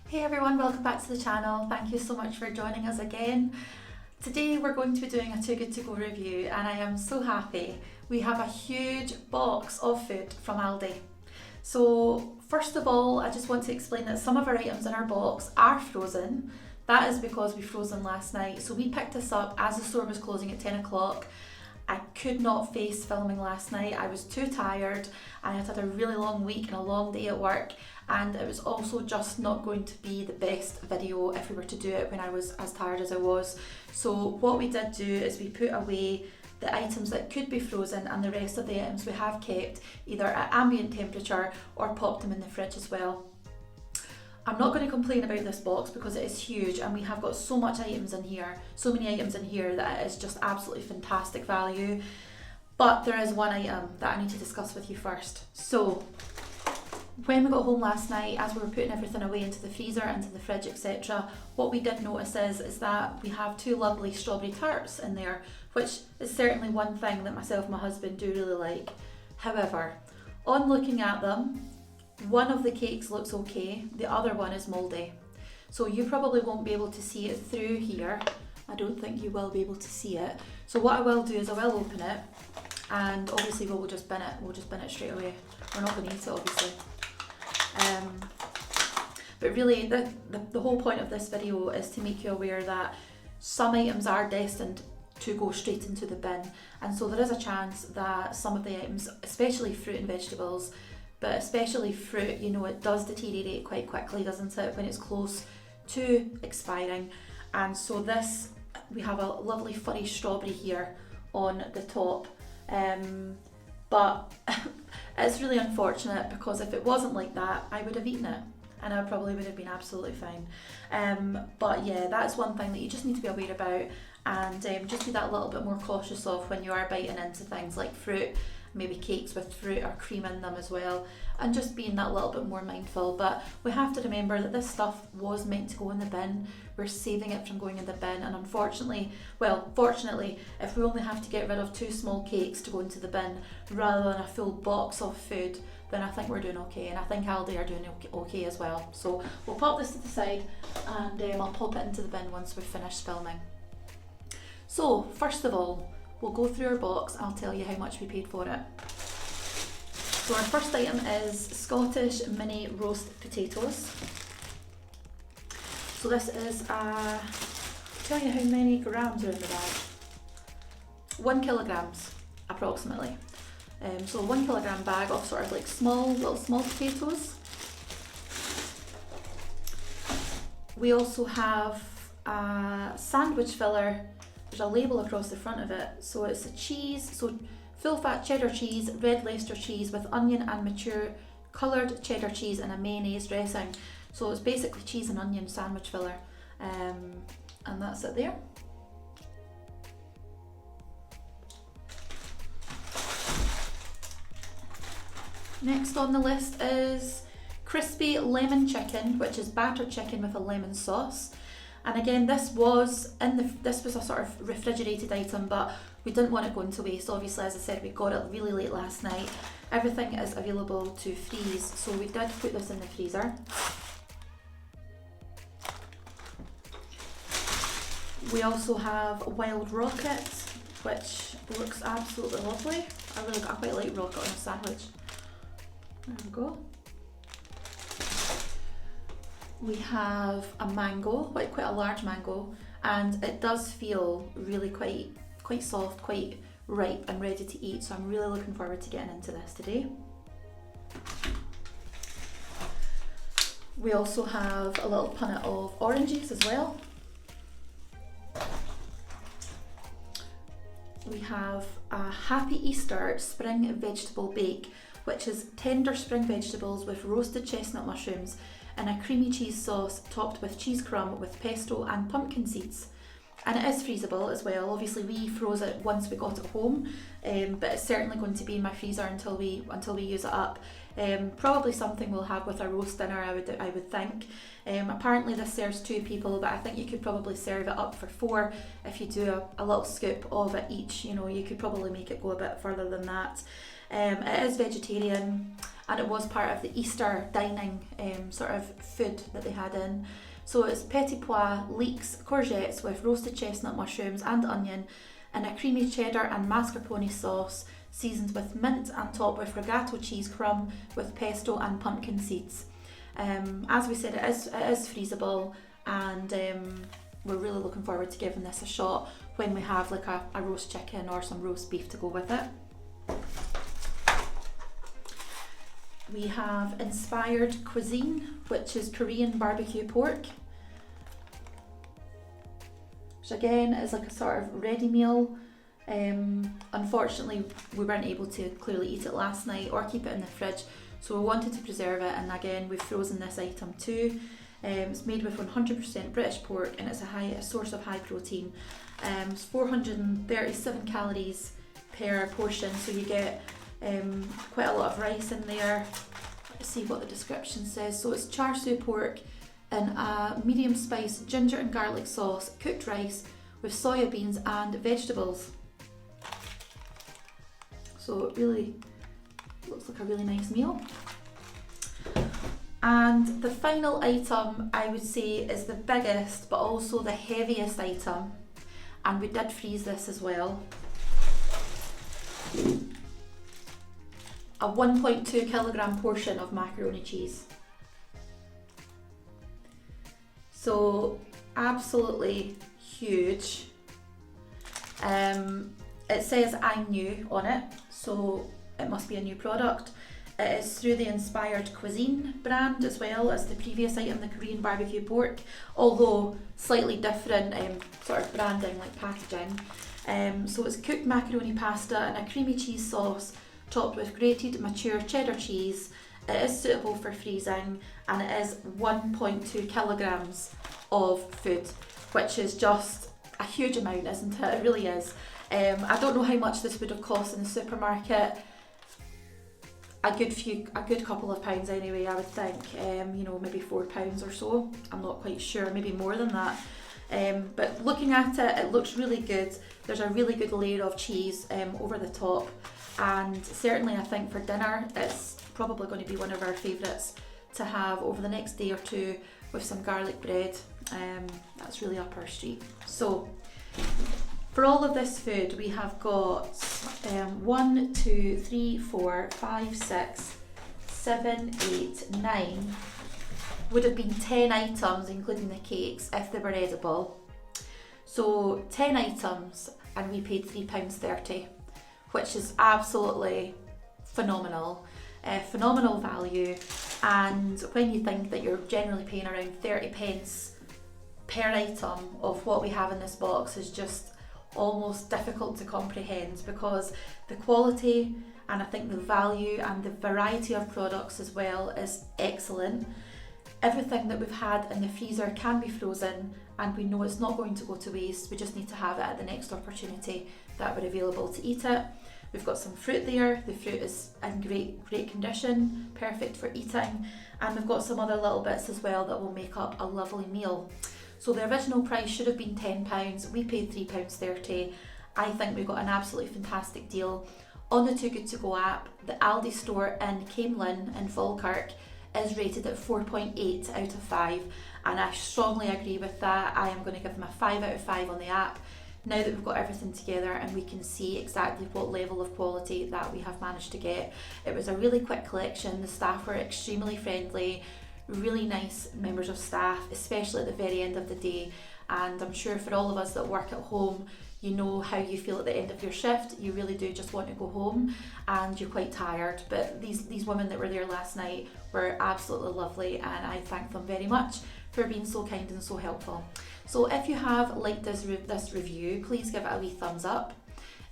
Hey everyone, welcome back to the channel. Thank you so much for joining us again. Today we're going to be doing a Too Good To Go review and I am so happy. We have a huge box of food from Aldi. So first of all, I just want to explain that some of our items in our box are frozen. That is because we froze them last night. So we picked this up as the store was closing at 10 o'clock. I could not face filming last night. I was too tired. I had had a really long week and a long day at work, and it was also just not going to be the best video if we were to do it when I was as tired as I was. So what we did do is we put away the items that could be frozen and the rest of the items we have kept either at ambient temperature or popped them in the fridge as well. I'm not going to complain about this box because it is huge and we have got so many items in here that it is just absolutely fantastic value. But there is one item that I need to discuss with you first. So when we got home last night, as we were putting everything away into the freezer, into the fridge, etc., what we did notice is that we have two lovely strawberry tarts in there, which is certainly one thing that myself and my husband do really like. However, on looking at them, one of the cakes looks okay, the other one is mouldy. So you probably won't be able to see it through here. I don't think you will be able to see it. So what I will do is I will open it, and obviously we'll just bin it. We'll just bin it straight away. We're not going to eat it, obviously. But really, the whole point of this video is to make you aware that some items are destined to go straight into the bin, and so there is a chance that some of the items, especially fruit and vegetables, but especially fruit, you know, it does deteriorate quite quickly, doesn't it, when it's close to expiring. And so this, we have a lovely furry strawberry here on the top, but it's really unfortunate because if it wasn't like that, I would have eaten it and I probably would have been absolutely fine. But yeah, that's one thing that you just need to be aware about, and just be that little bit more cautious of when you are biting into things like fruit, maybe cakes with fruit or cream in them as well, and just being that little bit more mindful. But we have to remember that this stuff was meant to go in the bin. We're saving it from going in the bin, and unfortunately, well, fortunately, if we only have to get rid of 2 small cakes to go into the bin rather than a full box of food, then I think we're doing okay, and I think Aldi are doing okay as well. So we'll pop this to the side and I'll pop it into the bin once we've finished filming. So first of all, we'll go through our box and I'll tell you how much we paid for it. So our first item is Scottish mini roast potatoes. So this is I'll tell you how many grams are in the bag. 1 kilograms approximately. So a 1 kilogram bag of sort of like small potatoes. We also have a sandwich filler. There's a label across the front of it. So it's a cheese, so full fat cheddar cheese, red Leicester cheese with onion and mature coloured cheddar cheese and a mayonnaise dressing. So it's basically cheese and onion sandwich filler. And that's it there. Next on the list is crispy lemon chicken, which is battered chicken with a lemon sauce. And again, this was a sort of refrigerated item, but we didn't want it going to waste. Obviously, as I said, we got it really late last night. Everything is available to freeze, so we did put this in the freezer. We also have wild rocket, which looks absolutely lovely. I quite like rocket on a sandwich. There we go. We have a mango, quite a large mango, and it does feel really quite soft, quite ripe and ready to eat, so I'm really looking forward to getting into this today. We also have a little punnet of oranges as well. We have a Happy Easter spring vegetable bake, which is tender spring vegetables with roasted chestnut mushrooms and a creamy cheese sauce topped with cheese crumb with pesto and pumpkin seeds. And it is freezable as well. Obviously we froze it once we got it home, but it's certainly going to be in my freezer until we use it up. Probably something we'll have with our roast dinner, I would think. Apparently this serves 2 people, but I think you could probably serve it up for 4 if you do a little scoop of it each. You know, you could probably make it go a bit further than that. It is vegetarian, and it was part of the Easter dining sort of food that they had in. So it's petit pois, leeks, courgettes with roasted chestnut mushrooms and onion, and a creamy cheddar and mascarpone sauce, seasoned with mint and topped with regato cheese crumb with pesto and pumpkin seeds. As we said, it is freezable, and we're really looking forward to giving this a shot when we have like a roast chicken or some roast beef to go with it. We have Inspired Cuisine, which is Korean barbecue pork, which again is like a sort of ready meal. Unfortunately, we weren't able to clearly eat it last night or keep it in the fridge, so we wanted to preserve it, and again we've frozen this item too. It's made with 100% British pork, and it's a source of high protein. It's 437 calories per portion, so you get quite a lot of rice in there. Let's see what the description says. So it's char siu pork in a medium spice ginger and garlic sauce, cooked rice with soya beans and vegetables. So it really looks like a really nice meal. And the final item, I would say, is the biggest but also the heaviest item, and we did freeze this as well. A 1.2 kilogram portion of macaroni cheese. So absolutely huge. It says I'm new on it, so it must be a new product. It is through the Inspired Cuisine brand as well as the previous item, the Korean barbecue pork, although slightly different sort of branding, like packaging. So it's cooked macaroni pasta in a creamy cheese sauce topped with grated mature cheddar cheese. It is suitable for freezing, and it is 1.2 kilograms of food, which is just a huge amount, isn't it? It really is. I don't know how much this would have cost in the supermarket. A good couple of pounds anyway, I would think. Maybe £4 or so. I'm not quite sure, maybe more than that. But looking at it, it looks really good. There's a really good layer of cheese over the top, and certainly I think for dinner it's probably going to be one of our favourites to have over the next day or two with some garlic bread. That's really up our street. So for all of this food, we have got 1, 2, 3, 4, 5, 6, 7, 8, 9. Would have been 10 items, including the cakes, if they were edible. So 10 items, and we paid £3.30, which is absolutely phenomenal. Phenomenal value. And when you think that you're generally paying around 30 pence per item of what we have in this box, is just almost difficult to comprehend, because the quality and I think the value and the variety of products as well is excellent. Everything that we've had in the freezer can be frozen, and we know it's not going to go to waste. We just need to have it at the next opportunity that we're available to eat it. We've got some fruit there. The fruit is in great condition, perfect for eating, and we've got some other little bits as well that will make up a lovely meal. So the original price should have been £10. We paid £3.30. I think we got an absolutely fantastic deal on the Too Good To Go app. The Aldi store in Camelin in Falkirk is rated at 4.8 out of 5, and I strongly agree with that. I am going to give them a 5 out of 5 on the app now that we've got everything together and we can see exactly what level of quality that we have managed to get. It was a really quick collection. The staff were extremely friendly, really nice members of staff, especially at the very end of the day. And I'm sure for all of us that work at home, you know how you feel at the end of your shift. You really do just want to go home and you're quite tired. But these women that were there last night were absolutely lovely, and I thank them very much for being so kind and so helpful. So if you have liked this review, please give it a wee thumbs up.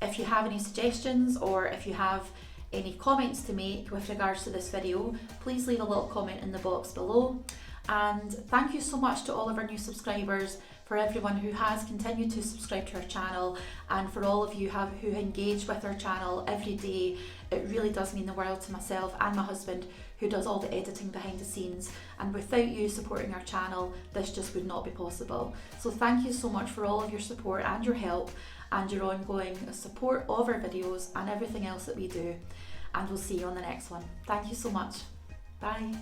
If you have any suggestions or if you have any comments to make with regards to this video, please leave a little comment in the box below. And thank you so much to all of our new subscribers, for everyone who has continued to subscribe to our channel, and for all of you who engage with our channel every day. It really does mean the world to myself and my husband, who does all the editing behind the scenes, and without you supporting our channel, this just would not be possible. So thank you so much for all of your support and your help and your ongoing support of our videos and everything else that we do. and we'll see you on the next one. Thank you so much. Bye.